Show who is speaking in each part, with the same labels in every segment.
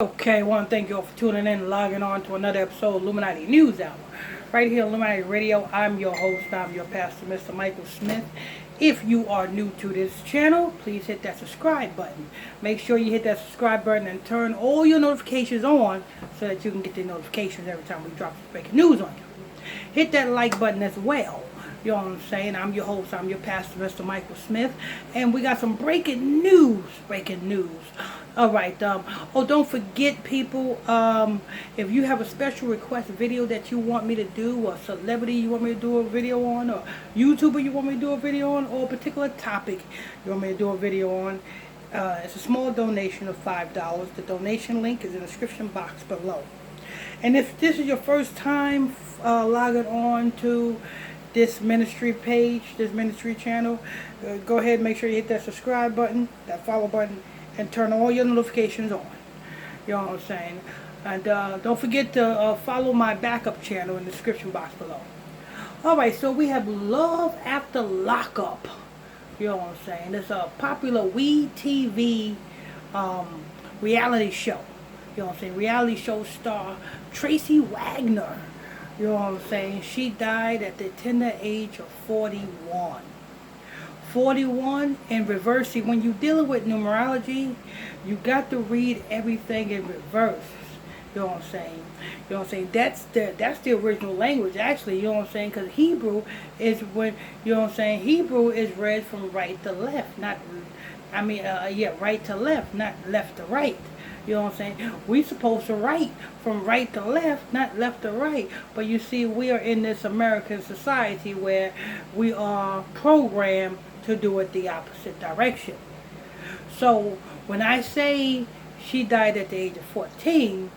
Speaker 1: Okay, I want to thank you all for tuning in and logging on to another episode of Illuminati News Hour. Right here on Illuminati Radio, I'm your host, I'm your pastor, Mr. Michael Smith. If you are new to this channel, please hit that subscribe button. Make sure you hit that subscribe button and turn all your notifications on so that you can get the notifications every time we drop breaking news on you. Hit that like button as well. You know what I'm saying? I'm your host, I'm your pastor, Mr. Michael Smith. And we got some breaking news. Alright, don't forget, people, if you have a special request video that you want me to do, or celebrity you want me to do a video on, or YouTuber you want me to do a video on, or a particular topic you want me to do a video on, it's a small donation of $5. The donation link is in the description box below. And if this is your first time logging on to this ministry page, this ministry channel, go ahead and make sure you hit that subscribe button, that follow button, and turn all your notifications on. You know what I'm saying? And don't forget to follow my backup channel in the description box below. Alright, so we have Love After Lockup. You know what I'm saying? It's a popular WeTV reality show. You know what I'm saying? Reality show star Tracie Wagner. You know what I'm saying? She died at the tender age of 41. 41 in reverse. See, when you're dealing with numerology, you got to read everything in reverse. You know what I'm saying? You know what I'm saying? That's the original language, actually. You know what I'm saying? Because Hebrew is when, you know what I'm saying? Hebrew is read from right to left, not, right to left, not left to right. You know what I'm saying? We're supposed to write from right to left, not left to right. But you see, we are in this American society where we are programmed to do it the opposite direction. So when I say she died at the age of 14,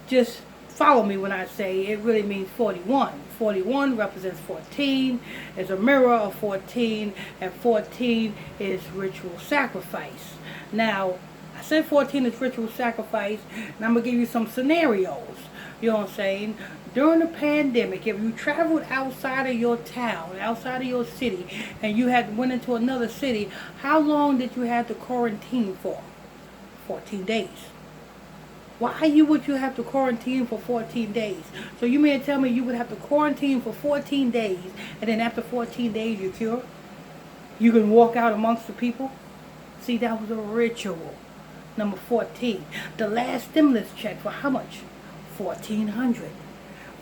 Speaker 1: just follow me when I say it really means 41. 41 represents 14, is a mirror of 14, and 14 is ritual sacrifice. Now, I said 14 is ritual sacrifice, and I'm going to give you some scenarios. You know what I'm saying? During the pandemic, if you traveled outside of your town, outside of your city, and you had went into another city, how long did you have to quarantine for? 14 days. Why would you have to quarantine for 14 days? So you mean to tell me you would have to quarantine for 14 days, and then after 14 days you cure? You can walk out amongst the people? See, that was a ritual. Number 14. The last stimulus check for how much? $1,400.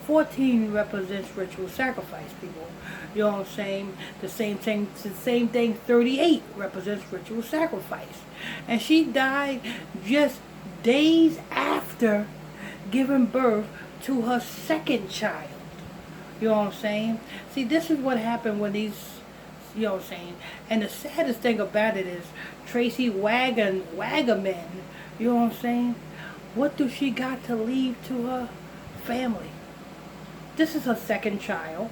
Speaker 1: 14 represents ritual sacrifice, people. You know what I'm saying? The same thing. 38 represents ritual sacrifice. And she died just days after giving birth to her second child. You know what I'm saying? See, this is what happened when these, you know what I'm saying? And the saddest thing about it is Tracie Wagamen, you know what I'm saying? What do she got to leave to her family? This is her second child.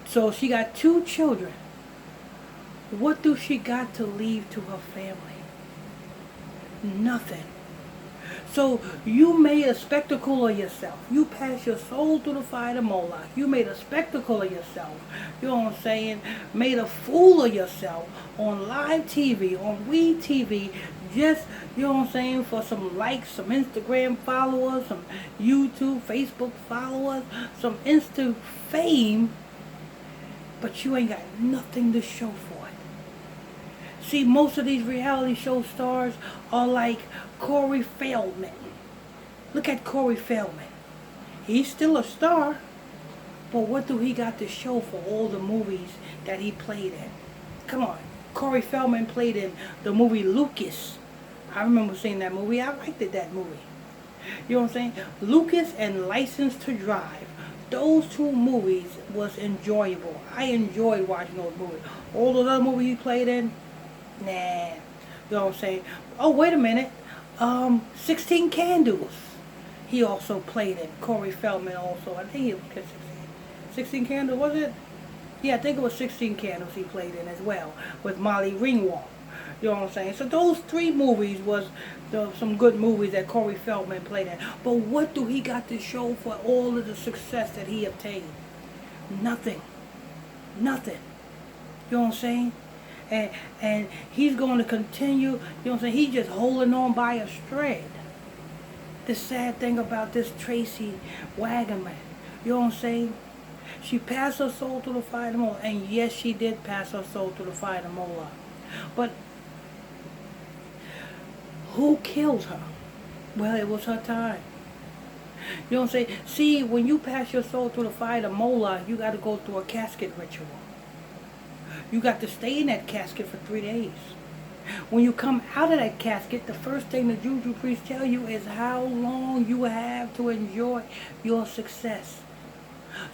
Speaker 1: So she got 2 children. What do she got to leave to her family? Nothing. So you made a spectacle of yourself. You passed your soul through the fire to Moloch. You made a spectacle of yourself. You know what I'm saying? Made a fool of yourself on live TV, on WeTV, just, you know what I'm saying, for some likes, some Instagram followers, some YouTube, Facebook followers, some Insta fame, but you ain't got nothing to show for it. See, most of these reality show stars are like Corey Feldman. Look at Corey Feldman. He's still a star, but what do he got to show for all the movies that he played in? Come on. Corey Feldman played in the movie Lucas. I remember seeing that movie. I liked that movie. You know what I'm saying? Lucas and License to Drive. Those 2 movies was enjoyable. I enjoyed watching those movies. All those other movies he played in, nah. You know what I'm saying? Oh, wait a minute. 16 Candles. He also played in. Corey Feldman also. I think he was 16 Candles, was it? Yeah, I think it was 16 Candles he played in as well, with Molly Ringwald. You know what I'm saying? So those 3 movies was some good movies that Corey Feldman played in. But what do he got to show for all of the success that he obtained? Nothing. Nothing. You know what I'm saying? and he's going to continue, you know what I'm saying, he's just holding on by a thread. The sad thing about this Tracie Wagaman, you know what I'm saying, she passed her soul through the fire of the Mola, and yes, she did pass her soul through the fire of the Mola. But who killed her? Well, it was her time. You know what I'm saying? See, when you pass your soul through the fire of the Mola, you got to go through a casket ritual. You got to stay in that casket for 3 days. When you come out of that casket, the first thing the juju priest tell you is how long you have to enjoy your success.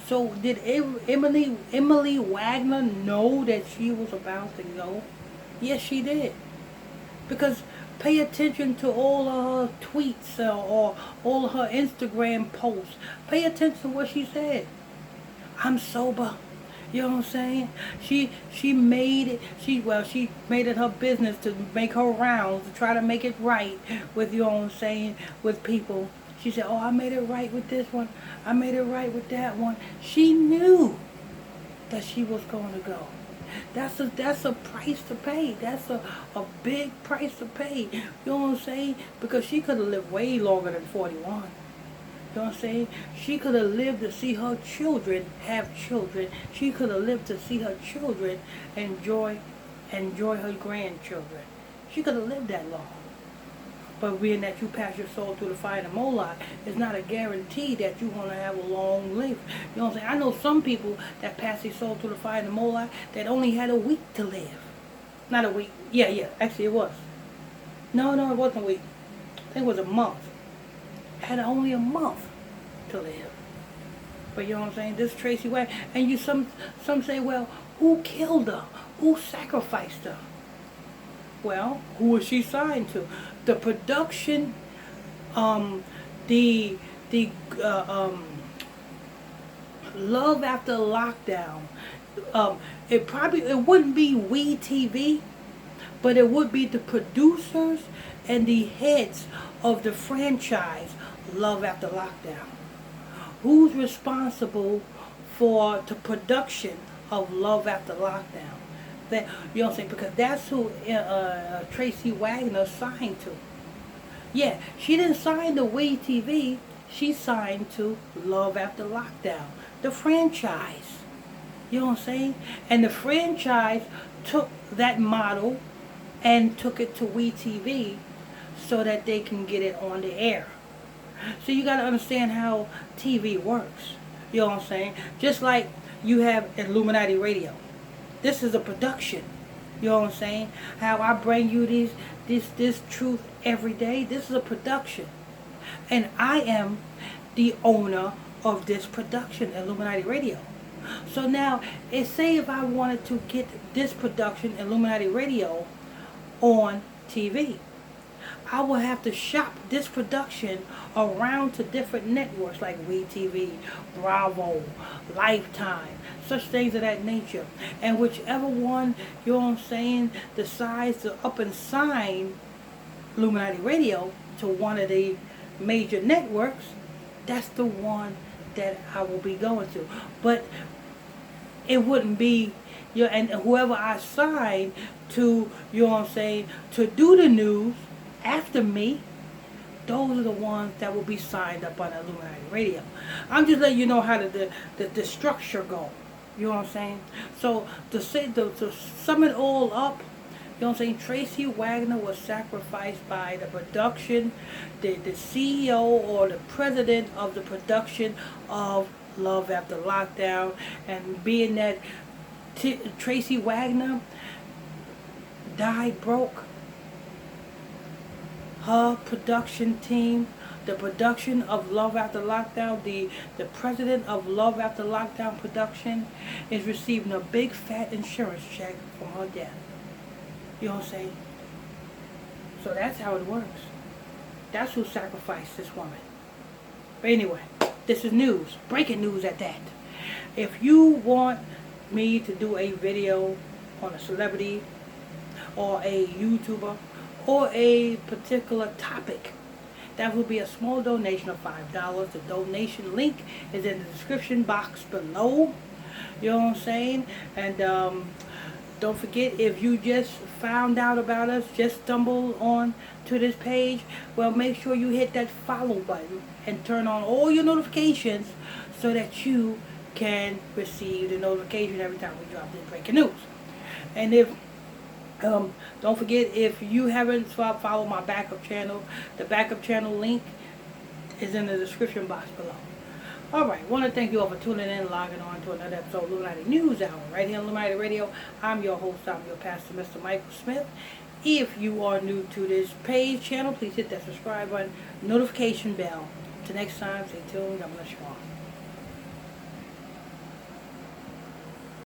Speaker 1: So did Emily Wagner know that she was about to go? Yes, she did. Because pay attention to all of her tweets or all of her Instagram posts. Pay attention to what she said. I'm sober. You know what I'm saying? She made it. She made it her business to make her rounds, to try to make it right with, you know what I'm saying, with people. She said, "Oh, I made it right with this one. I made it right with that one." She knew that she was going to go. That's a price to pay. That's a big price to pay. You know what I'm saying? Because she could have lived way longer than 41. You know what I'm saying? She could have lived to see her children have children. She could have lived to see her children enjoy her grandchildren. She could have lived that long. But being that you pass your soul through the fire of the Moloch, it's not a guarantee that you're going to have a long life. You know what I'm saying? I know some people that pass their soul through the fire of the Moloch that only had a week to live. Not a week. Yeah. Actually, it was. No, it wasn't a week. I think it was a month. Had only a month to live. But you know what I'm saying? This Tracie Wagner. And you some say, well, who killed her? Who sacrificed her? Well, who was she signed to? The production, the Love After Lockdown. It wouldn't be We TV, but it would be the producers and the heads of the franchise Love After Lockdown. Who's responsible for the production of Love After Lockdown? That, you know what I'm saying? Because that's who Tracie Wagner signed to. Yeah, she didn't sign to We TV. She signed to Love After Lockdown, the franchise. You know what I'm saying? And the franchise took that model and took it to We TV so that they can get it on the air. So you got to understand how TV works. You know what I'm saying? Just like you have Illuminati Radio. This is a production. You know what I'm saying? How I bring you this truth every day. This is a production. And I am the owner of this production, Illuminati Radio. So now, say if I wanted to get this production, Illuminati Radio, on TV, I will have to shop this production around to different networks like WeTV, Bravo, Lifetime, such things of that nature. And whichever one, you know what I'm saying, decides to up and sign Illuminati Radio to one of the major networks, that's the one that I will be going to. But it wouldn't be, you know, and whoever I sign to, you know what I'm saying, to do the news after me, those are the ones that will be signed up on Illuminati Radio. I'm just letting you know how the structure go. You know what I'm saying? So to sum it all up, you know what I'm saying, Tracie Wagner was sacrificed by the production, the CEO or the president of the production of Love After Lockdown. And being that Tracie Wagner died broke, her production team, the production of Love After Lockdown, the president of Love After Lockdown production is receiving a big fat insurance check from her death. You know what I'm saying? So that's how it works. That's who sacrificed this woman. But anyway, this is news. Breaking news at that. If you want me to do a video on a celebrity or a YouTuber or a particular topic, that will be a small donation of $5. The donation link is in the description box below. You know what I'm saying? And Don't forget, if you just found out about us, just stumbled on to this page, well, make sure you hit that follow button and turn on all your notifications so that you can receive the notification every time we drop this breaking news. And if don't forget, if you haven't followed my backup channel, the backup channel link is in the description box below. Alright, want to thank you all for tuning in and logging on to another episode of Illuminati News Hour right here on Illuminati Radio. I'm your host, I'm your pastor, Mr. Michael Smith. If you are new to this page channel, please hit that subscribe button, notification bell. Until next time, stay tuned. God bless you all.